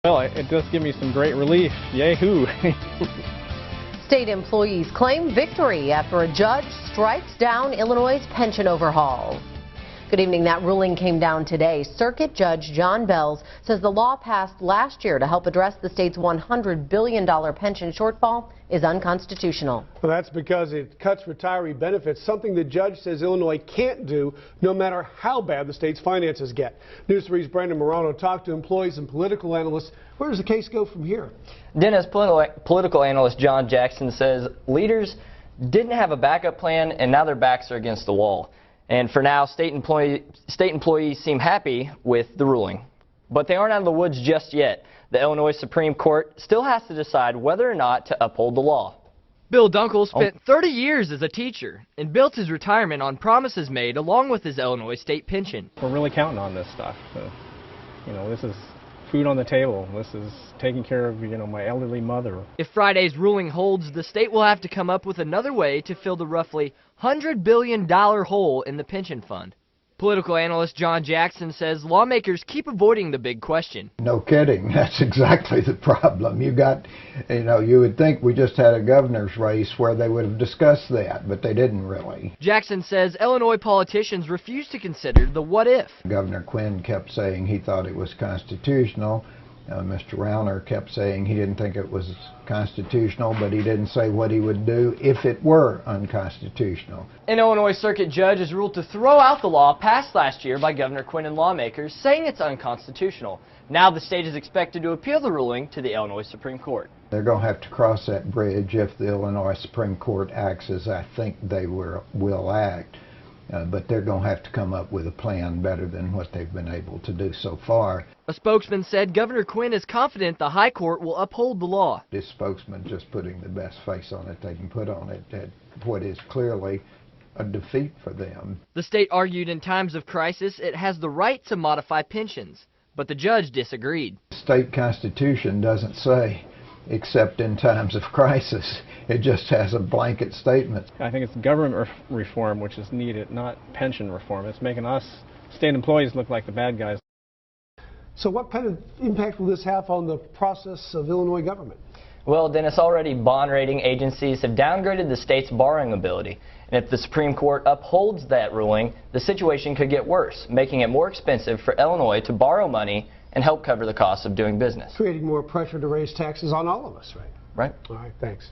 Well, it does give me some great relief. Yay-hoo! State employees claim victory after a judge strikes down Illinois' pension overhaul. Good evening. That ruling came down today. Circuit Judge John Bells says the law passed last year to help address the state's $100 billion pension shortfall is unconstitutional. Well, that's because it cuts retiree benefits, something the judge says Illinois can't do no matter how bad the state's finances get. News 3's Brandon Morano talked to employees and political analysts. Where does the case go from here? Dennis, political analyst John Jackson says leaders didn't have a backup plan and now their backs are against the wall. And for now, state employees seem happy with the ruling. But they aren't out of the woods just yet. The Illinois Supreme Court still has to decide whether or not to uphold the law. Bill Dunkel spent 30 years as a teacher and built his retirement on promises made along with his Illinois state pension. We're really counting on this stuff. So, this is food on the table. This is taking care of, my elderly mother. If Friday's ruling holds, the state will have to come up with another way to fill the roughly $100 billion hole in the pension fund. Political analyst John Jackson says lawmakers keep avoiding the big question. No kidding. That's exactly the problem. You would think we just had a governor's race where they would have discussed that, but they didn't really. Jackson says Illinois politicians refuse to consider the what if. Governor Quinn kept saying he thought it was constitutional. Mr. Rauner kept saying he didn't think it was constitutional, but he didn't say what he would do if it were unconstitutional. An Illinois circuit judge has ruled to throw out the law passed last year by Governor Quinn and lawmakers, saying it's unconstitutional. Now the state is expected to appeal the ruling to the Illinois Supreme Court. They're going to have to cross that bridge if the Illinois Supreme Court acts as I think they will act. But they're going to have to come up with a plan better than what they've been able to do so far. A spokesman said Governor Quinn is confident the High Court will uphold the law. This spokesman just putting the best face on it they can put on it at what is clearly a defeat for them. The state argued in times of crisis it has the right to modify pensions, but the judge disagreed. The state constitution doesn't say except in times of crisis. It just has a blanket statement. I think it's government reform which is needed, not pension reform. It's making us state employees look like the bad guys. So what kind of impact will this have on the process of Illinois government? Well, Dennis, already bond rating agencies have downgraded the state's borrowing ability. And if the Supreme Court upholds that ruling, the situation could get worse, making it more expensive for Illinois to borrow money and help cover the cost of doing business. Creating more pressure to raise taxes on all of us, right? Right. All right, thanks.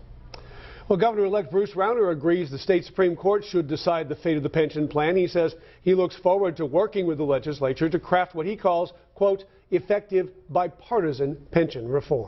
Well, Governor-elect Bruce Rauner agrees the state Supreme Court should decide the fate of the pension plan. He says he looks forward to working with the legislature to craft what he calls, quote, effective bipartisan pension reform.